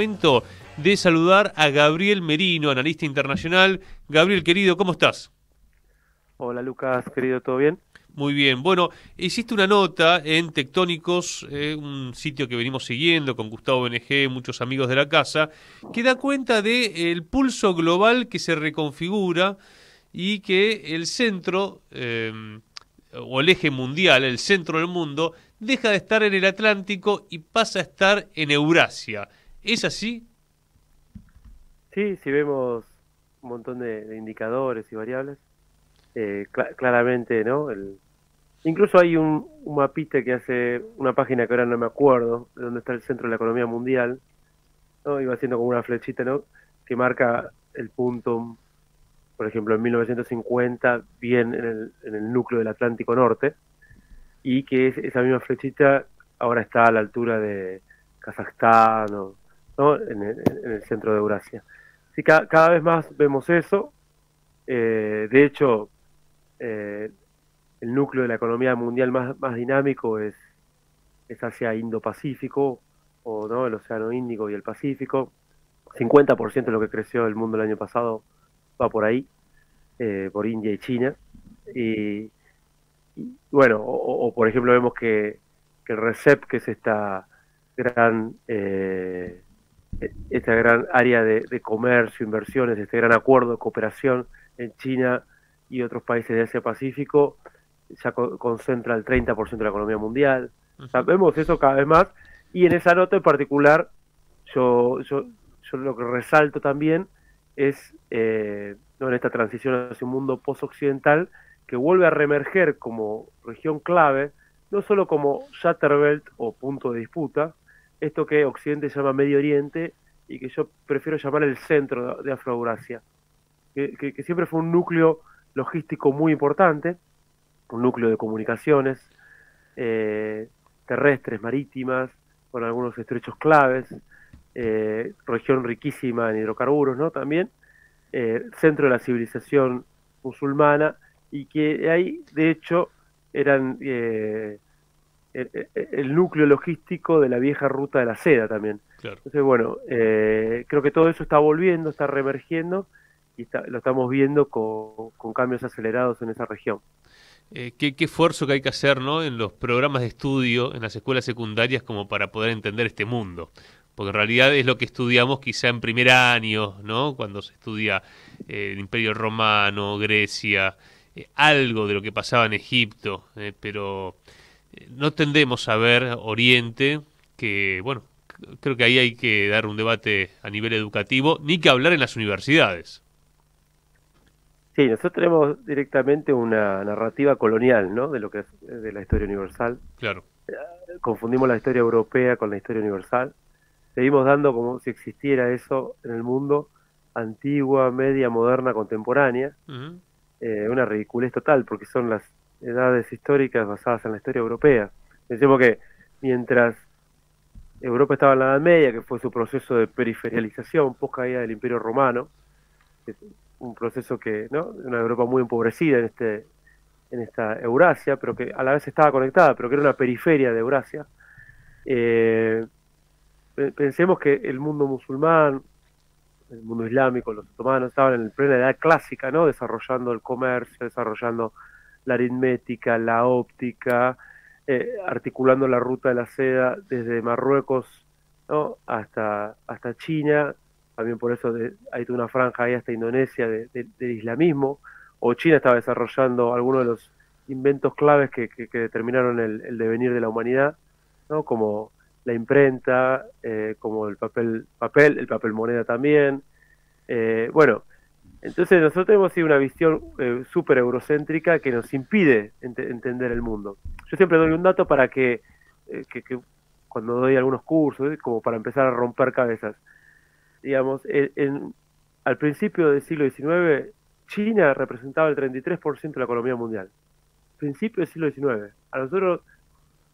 Momento de saludar a Gabriel Merino, analista internacional. Gabriel, querido, ¿cómo estás? Hola Lucas, querido, ¿todo bien? Muy bien. Bueno, hiciste una nota en Tectónicos, un sitio que venimos siguiendo con Gustavo BNG, muchos amigos de la casa, que da cuenta de el pulso global que se reconfigura y que el centro, o el eje mundial, el centro del mundo, deja de estar en el Atlántico y pasa a estar en Eurasia. ¿Es así? Sí, sí vemos un montón de indicadores y variables. Claramente, ¿no? Incluso hay un mapita que hace una página que ahora no me acuerdo, de dónde está el centro de la economía mundial, ¿no? Iba haciendo como una flechita, ¿no? Que marca el punto, por ejemplo, en 1950, bien en el núcleo del Atlántico Norte, y que esa misma flechita ahora está a la altura de Kazajstán, ¿no? En el centro de Eurasia. Sí, cada vez más vemos eso. De hecho, eh, el núcleo de la economía mundial más dinámico es hacia Indo-Pacífico, o ¿no? El Océano Índico y el Pacífico. 50% de lo que creció el mundo el año pasado va por ahí, por India y China. Y, y bueno, por ejemplo vemos que el RCEP, que es gran, eh, esta gran área de comercio, inversiones, este gran acuerdo de cooperación en China y otros países de Asia Pacífico, ya concentra el 30% de la economía mundial. O sea, Ujú. vemos eso cada vez más, y en esa nota en particular, yo, yo, yo lo que resalto también es, ¿no? En esta transición hacia un mundo post-occidental, que vuelve a reemerger como región clave, no solo como Shatterbelt o punto de disputa, esto que Occidente llama Medio Oriente y que yo prefiero llamar el centro de Afroeurasia, que siempre fue un núcleo logístico muy importante, un núcleo de comunicaciones eh, terrestres, marítimas, con algunos estrechos claves, región riquísima en hidrocarburos, ¿no? También, centro de la civilización musulmana, y que ahí, de hecho, eran el núcleo logístico de la vieja ruta de la seda también. Claro. Entonces, bueno, creo que todo eso está volviendo, está reemergiendo, y lo estamos viendo con cambios acelerados en esa región. Qué esfuerzo que hay que hacer, ¿no? En los programas de estudio, en las escuelas secundarias, como para poder entender este mundo. Porque en realidad es lo que estudiamos quizá en primer año, ¿no? Cuando se estudia el Imperio Romano, Grecia, algo de lo que pasaba en Egipto, pero no tendemos a ver Oriente, que, bueno, creo que ahí hay que dar un debate a nivel educativo, ni que hablar en las universidades. Sí, nosotros tenemos directamente una narrativa colonial, ¿no? De lo que es de la historia universal. Claro. Confundimos la historia europea con la historia universal. Seguimos dando como si existiera eso en el mundo, antigua, media, moderna, contemporánea. Ujú. Una ridiculez total, porque son las edades históricas basadas en la historia europea. Decimos que mientras Europa estaba en la Edad Media, que fue su proceso de periferialización, post caída del Imperio Romano, que es un proceso que, ¿no? Una Europa muy empobrecida en esta Eurasia, pero que a la vez estaba conectada, pero que era una periferia de Eurasia. Eh, Pensemos que el mundo musulmán, el mundo islámico, los otomanos, estaban en plena edad clásica, ¿no? Desarrollando el comercio, desarrollando la aritmética, la óptica, articulando la ruta de la seda desde Marruecos, ¿no? Hasta China. También por eso hay toda una franja ahí hasta Indonesia del islamismo. O China estaba desarrollando algunos de los inventos claves que determinaron el devenir de la humanidad, ¿no? Como la imprenta, como el papel moneda también. Bueno, entonces nosotros tenemos sí, una visión súper eurocéntrica que nos impide entender el mundo. Yo siempre doy un dato para que cuando doy algunos cursos, como para empezar a romper cabezas. Digamos, al principio del siglo XIX, China representaba el 33% de la economía mundial. Principio del siglo XIX.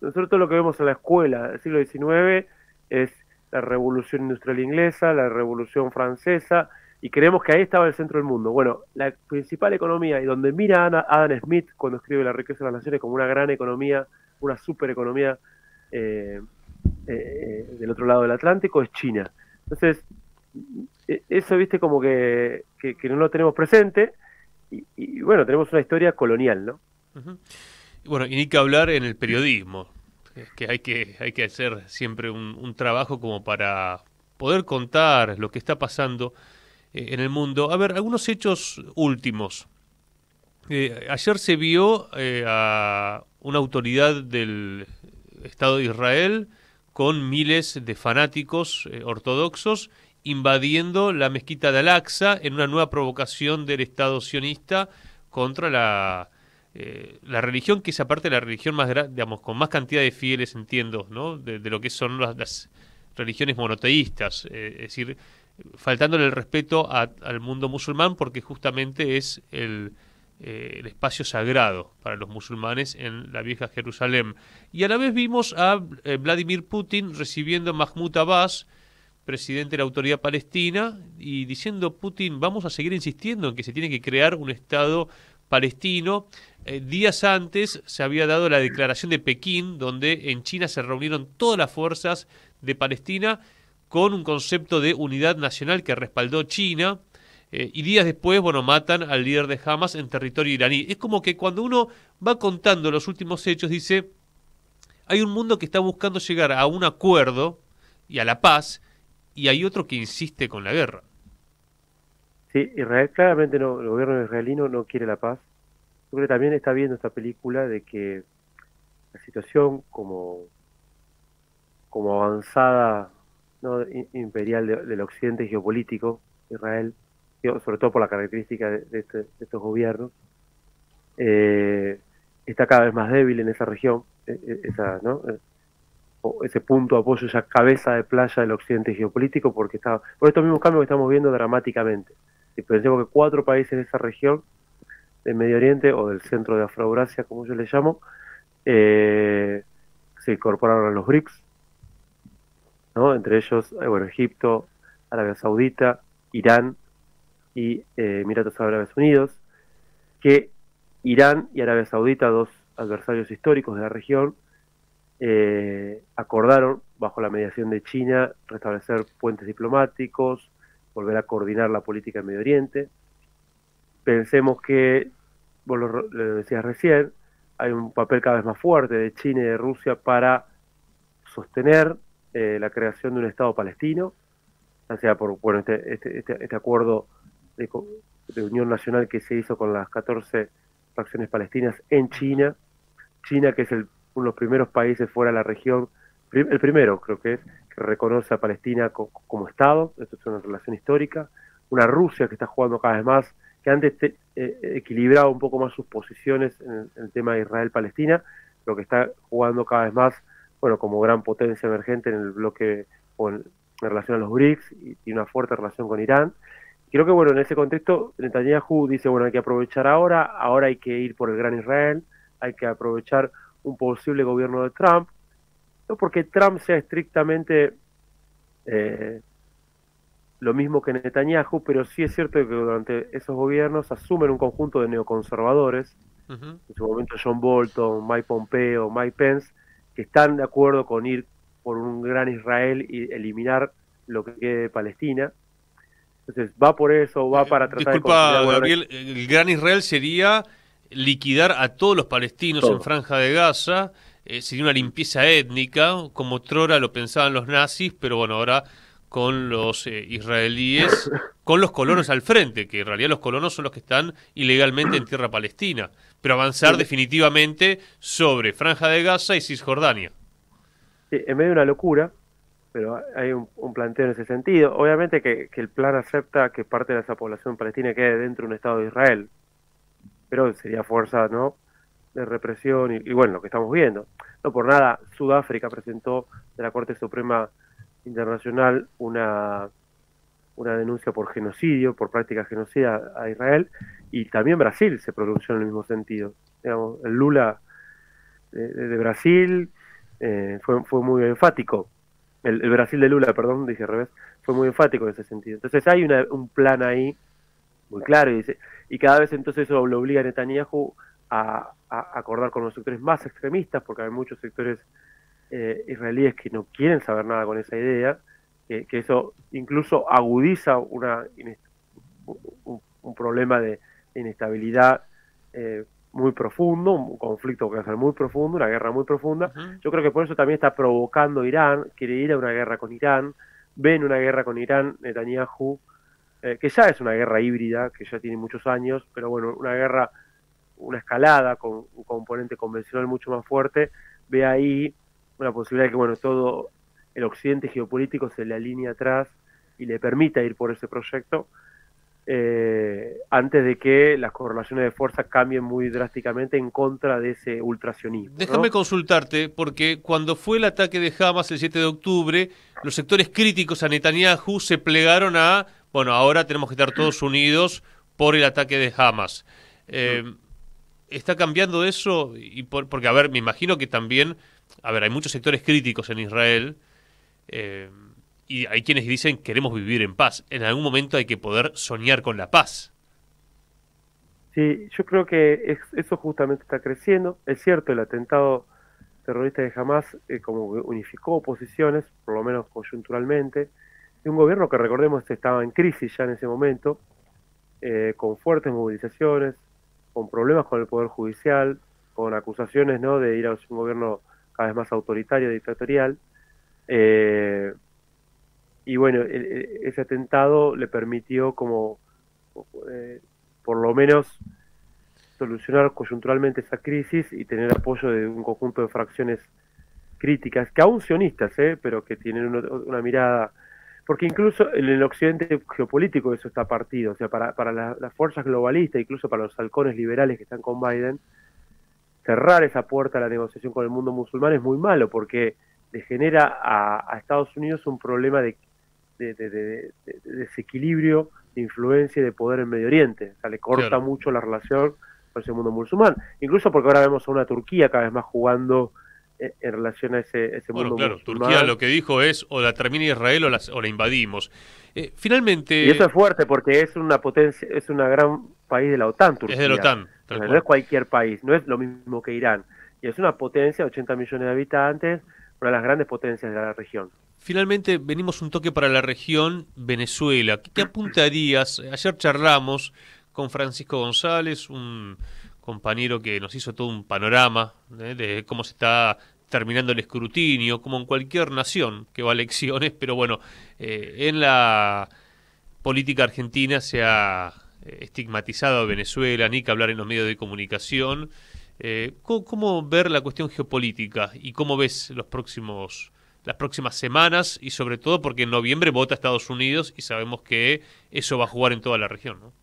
Nosotros todo lo que vemos en la escuela del siglo XIX es la revolución industrial inglesa, la revolución francesa, y creemos que ahí estaba el centro del mundo. Bueno, la principal economía, y donde mira Adam Smith cuando escribe La riqueza de las naciones como una gran economía, una supereconomía del otro lado del Atlántico, es China. Entonces, eso, viste, como que no lo tenemos presente, y bueno, tenemos una historia colonial, ¿no? Ujú. Y bueno, y ni que hablar en el periodismo, es que hay que hacer siempre un trabajo como para poder contar lo que está pasando en el mundo. A ver, algunos hechos últimos. Ayer se vio a una autoridad del Estado de Israel con miles de fanáticos ortodoxos invadiendo la mezquita de Al-Aqsa en una nueva provocación del Estado sionista contra la religión, que es aparte la religión más digamos, con más cantidad de fieles, entiendo, ¿no? De lo que son las religiones monoteístas, es decir, faltándole el respeto al mundo musulmán porque justamente es el espacio sagrado para los musulmanes en la vieja Jerusalén. Y a la vez vimos a Vladimir Putin recibiendo a Mahmoud Abbas, presidente de la Autoridad Palestina, y diciendo: Putin, vamos a seguir insistiendo en que se tiene que crear un Estado palestino. Días antes se había dado la declaración de Pekín, donde en China se reunieron todas las fuerzas de Palestina con un concepto de unidad nacional que respaldó China. Y días después, bueno, matan al líder de Hamas en territorio iraní. Es como que cuando uno va contando los últimos hechos, dice, hay un mundo que está buscando llegar a un acuerdo y a la paz, y hay otro que insiste con la guerra. Sí, Israel claramente no, el gobierno israelí no quiere la paz. Yo creo que también está viendo esta película de que la situación como avanzada, ¿no? Imperial del occidente geopolítico, Israel, sobre todo por la característica de estos gobiernos, eh, está cada vez más débil en esa región, esa, ¿no? O ese punto de apoyo, esa cabeza de playa del occidente geopolítico, porque está por estos mismos cambios que estamos viendo dramáticamente. Si pensemos que 4 países de esa región, del Medio Oriente o del centro de Afroeurasia, como yo le llamo, eh, se incorporaron a los BRICS, ¿no? Entre ellos, bueno, Egipto, Arabia Saudita, Irán y Emiratos Árabes Unidos, que Irán y Arabia Saudita, dos adversarios históricos de la región, acordaron, bajo la mediación de China, restablecer puentes diplomáticos, volver a coordinar la política en Medio Oriente. Pensemos que, vos lo decías recién, hay un papel cada vez más fuerte de China y de Rusia para sostener la creación de un Estado palestino, ya sea por bueno, este acuerdo de unión nacional que se hizo con las 14 fracciones palestinas en China. China, que es uno de los primeros países fuera de la región, el primero creo que es, que reconoce a Palestina como Estado. Esto es una relación histórica. Una Rusia que está jugando cada vez más, que antes equilibraba un poco más sus posiciones en el tema de Israel-Palestina, pero que está jugando cada vez más, bueno, como gran potencia emergente en el bloque o en relación a los BRICS, y una fuerte relación con Irán. Creo que, bueno, en ese contexto, Netanyahu dice, bueno, hay que aprovechar ahora hay que ir por el gran Israel, hay que aprovechar un posible gobierno de Trump, no porque Trump sea estrictamente lo mismo que Netanyahu, pero sí es cierto que durante esos gobiernos asumen un conjunto de neoconservadores, Uh -huh. en su momento John Bolton, Mike Pompeo, Mike Pence, que están de acuerdo con ir por un gran Israel y eliminar lo que quede de Palestina. Entonces va por eso, va para tratar de Disculpa, consolidar, bueno, Gabriel, el gran Israel sería liquidar a todos los palestinos en todo. Franja de Gaza, sería una limpieza étnica, como otrora lo pensaban los nazis, pero bueno, ahora con los israelíes, con los colonos al frente, que en realidad los colonos son los que están ilegalmente en tierra palestina, pero avanzar definitivamente sobre Franja de Gaza y Cisjordania. Sí, en medio de una locura, pero hay un planteo en ese sentido. Obviamente que el plan acepta que parte de esa población palestina quede dentro de un Estado de Israel, pero sería fuerza, ¿no?, de represión y bueno, lo que estamos viendo. No por nada, Sudáfrica presentó de la Corte Suprema Internacional una denuncia por genocidio, por práctica genocida a Israel, y también Brasil se pronunció en el mismo sentido. Digamos, el Lula de Brasil fue muy enfático. El Brasil de Lula, perdón, dije al revés, fue muy enfático en ese sentido. Entonces hay un plan ahí muy claro, y cada vez entonces eso lo obliga a Netanyahu a acordar con los sectores más extremistas, porque hay muchos sectores israelíes que no quieren saber nada con esa idea, que eso incluso agudiza un problema de inestabilidad muy profundo, un conflicto que va a ser muy profundo, una guerra muy profunda. Yo creo que por eso también está provocando Irán, quiere ir a una guerra con Irán, ven una guerra con Irán, Netanyahu, que ya es una guerra híbrida, que ya tiene muchos años, pero bueno, una guerra, una escalada con un componente convencional mucho más fuerte, ve ahí una posibilidad de que, bueno, todo el occidente geopolítico se le alinee atrás y le permita ir por ese proyecto, antes de que las correlaciones de fuerza cambien muy drásticamente en contra de ese ultrasionismo, Déjame ¿no? consultarte, porque cuando fue el ataque de Hamas el 7 de octubre, los sectores críticos a Netanyahu se plegaron a, bueno, ahora tenemos que estar todos unidos por el ataque de Hamas. ¿Está cambiando eso? Porque, a ver, me imagino que también, a ver, hay muchos sectores críticos en Israel, y hay quienes dicen queremos vivir en paz. En algún momento hay que poder soñar con la paz. Sí, yo creo que eso justamente está creciendo. Es cierto, el atentado terrorista de Hamas como que unificó posiciones, por lo menos coyunturalmente, de un gobierno que, recordemos, estaba en crisis ya en ese momento, con fuertes movilizaciones, con problemas con el Poder Judicial, con acusaciones, ¿no?, de ir a un gobierno cada vez más autoritario, dictatorial. Y bueno, ese atentado le permitió como, por lo menos, solucionar coyunturalmente esa crisis y tener apoyo de un conjunto de fracciones críticas, que aún sionistas, pero que tienen una mirada, porque incluso en el occidente geopolítico eso está partido, o sea, para las fuerzas globalistas, incluso para los halcones liberales que están con Biden, cerrar esa puerta a la negociación con el mundo musulmán es muy malo, porque le genera a Estados Unidos un problema de desequilibrio, de influencia y de poder en Medio Oriente. O sea, le corta Claro. mucho la relación con ese mundo musulmán. Incluso porque ahora vemos a una Turquía cada vez más jugando en relación a ese Bueno, mundo claro, Turquía musulmán. lo que dijo es o la termina Israel o la invadimos. Y eso Finalmente, es fuerte porque es una potencia, es una gran país de la OTAN, es de la Turquía. OTAN, O tal sea, no es cual. cualquier país, no es lo mismo que Irán. Y es una potencia, 80 millones de habitantes, una de las grandes potencias de la región. Finalmente, venimos un toque para la región Venezuela. ¿Qué apuntarías? Ayer charlamos con Francisco González, un compañero que nos hizo todo un panorama de cómo se está terminando el escrutinio, como en cualquier nación que va a elecciones, pero bueno, en la política argentina se ha estigmatizado a Venezuela, ni que hablar en los medios de comunicación. ¿Cómo ver la cuestión geopolítica y cómo ves las próximas semanas y sobre todo porque en noviembre vota Estados Unidos y sabemos que eso va a jugar en toda la región, ¿no?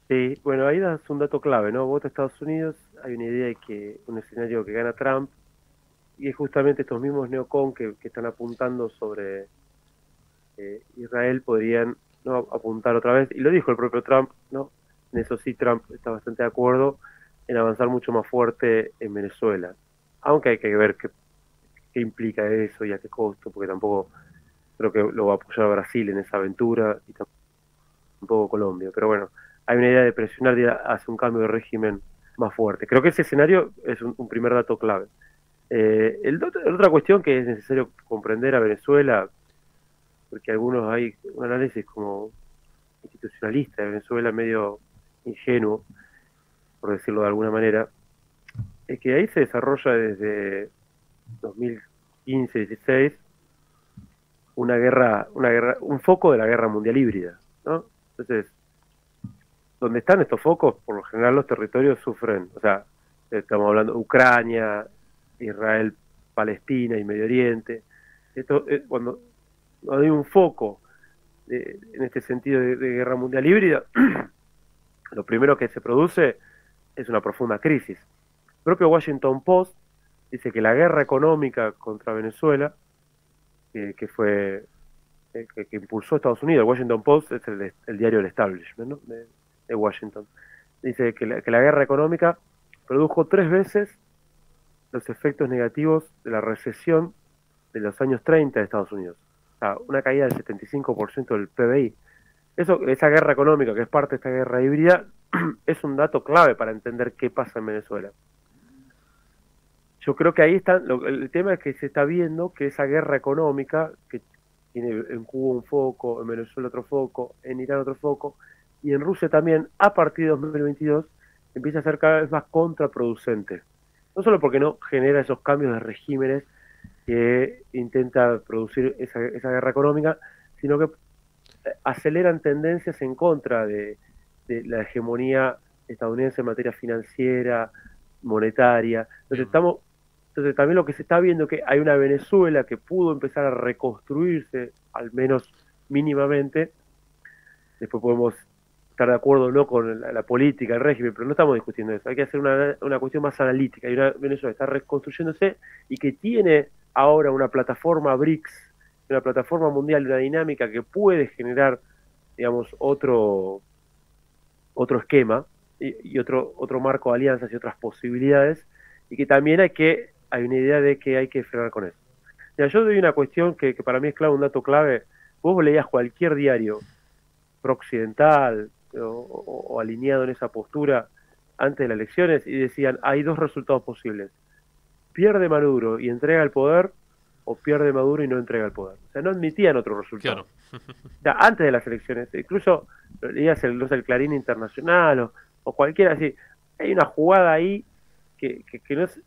Sí, bueno, ahí das un dato clave, ¿no? Vota Estados Unidos, hay una idea de que un escenario que gana Trump, y es justamente estos mismos neocon que están apuntando sobre Israel podrían, ¿no?, apuntar otra vez, y lo dijo el propio Trump, ¿no? En eso sí Trump está bastante de acuerdo en avanzar mucho más fuerte en Venezuela, aunque hay que ver qué implica eso y a qué costo, porque tampoco creo que lo va a apoyar Brasil en esa aventura y tampoco Colombia, pero bueno, hay una idea de presionar hacia un cambio de régimen más fuerte. Creo que ese escenario es un primer dato clave. Otra cuestión que es necesario comprender a Venezuela, porque algunos hay un análisis como institucionalista de Venezuela medio ingenuo, por decirlo de alguna manera, es que ahí se desarrolla desde 2015-16 un foco de la guerra mundial híbrida, ¿no? Entonces, donde están estos focos, por lo general los territorios sufren, o sea, estamos hablando de Ucrania, Israel, Palestina y Medio Oriente. Esto, cuando hay un foco en este sentido de guerra mundial híbrida, lo primero que se produce es una profunda crisis. El propio Washington Post dice que la guerra económica contra Venezuela, que fue que impulsó Estados Unidos, el Washington Post es el diario del establishment, ¿no?, de Washington, dice que la guerra económica produjo 3 veces los efectos negativos de la recesión de los años 30 de Estados Unidos. O sea, una caída del 75% del PBI. Esa guerra económica, que es parte de esta guerra híbrida, es un dato clave para entender qué pasa en Venezuela. yo creo que ahí está, el tema es que se está viendo que esa guerra económica, que tiene en Cuba un foco, en Venezuela otro foco, en Irán otro foco, y en Rusia también, a partir de 2022, empieza a ser cada vez más contraproducente. No solo porque no genera esos cambios de regímenes que intenta producir esa guerra económica, sino que aceleran tendencias en contra de la hegemonía estadounidense en materia financiera, monetaria. Entonces también lo que se está viendo es que hay una Venezuela que pudo empezar a reconstruirse, al menos mínimamente. Después podemos estar de acuerdo o no con la política, el régimen, pero no estamos discutiendo eso. Hay que hacer una cuestión más analítica. Hay una Venezuela que está reconstruyéndose y que tiene ahora una plataforma BRICS, una plataforma mundial, una dinámica que puede generar, digamos, otro esquema y otro marco de alianzas y otras posibilidades, y que también hay una idea de que hay que frenar con eso. Mira, yo doy una cuestión que para mí es clave, un dato clave. Vos leías cualquier diario pro-occidental o alineado en esa postura antes de las elecciones y decían, hay dos resultados posibles: pierde Maduro y entrega el poder, o pierde Maduro y no entrega el poder. O sea, no admitían otro resultado. Claro. O sea, antes de las elecciones, incluso leías el Clarín Internacional o cualquiera así, hay una jugada ahí que no es,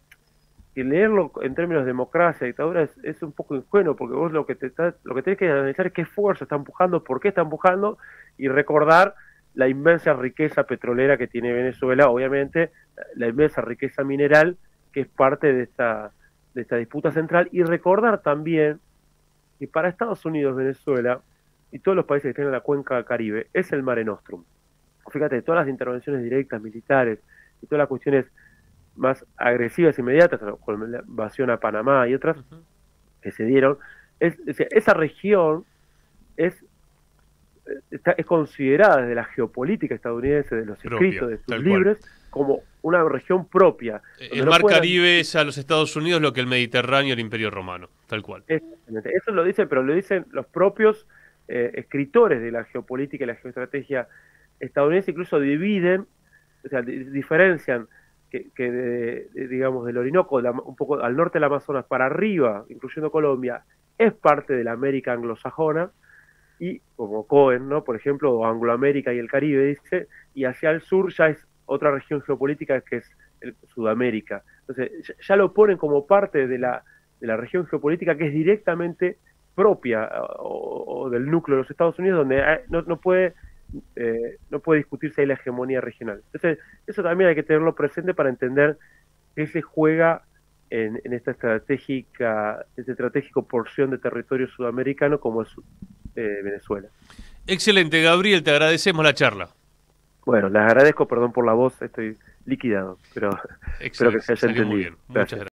que leerlo en términos de democracia, dictadura, es un poco ingenuo, porque vos lo que tenés que analizar es qué fuerza está empujando, por qué está empujando, y recordar la inmensa riqueza petrolera que tiene Venezuela, obviamente, la inmensa riqueza mineral, que es parte de esta disputa central, y recordar también que para Estados Unidos, Venezuela, y todos los países que tienen la cuenca Caribe, es el Mare Nostrum. Fíjate, todas las intervenciones directas, militares, y todas las cuestiones más agresivas e inmediatas, con la invasión a Panamá y otras que se dieron, esa región es considerada desde la geopolítica estadounidense, de los escritos, de sus libros, como una región propia. El Mar Caribe es a los Estados Unidos lo que el Mediterráneo el Imperio Romano, tal cual. Exactamente. Eso lo dicen, pero lo dicen los propios escritores de la geopolítica y la geoestrategia estadounidense, incluso dividen, o sea, diferencian digamos, del Orinoco, un poco al norte del Amazonas para arriba, incluyendo Colombia, es parte de la América anglosajona, y como Cohen, ¿no? Por ejemplo, o Angloamérica y el Caribe, dice, y hacia el sur ya es otra región geopolítica que es Sudamérica. Entonces, ya lo ponen como parte de la región geopolítica que es directamente propia o del núcleo de los Estados Unidos, donde no puede discutirse ahí la hegemonía regional. Entonces, eso también hay que tenerlo presente para entender qué se juega en esta estratégico porción de territorio sudamericano como es Venezuela. Excelente, Gabriel, te agradecemos la charla. Bueno, les agradezco, perdón por la voz, estoy liquidado, pero espero que se haya entendido. Muy bien. Muchas gracias.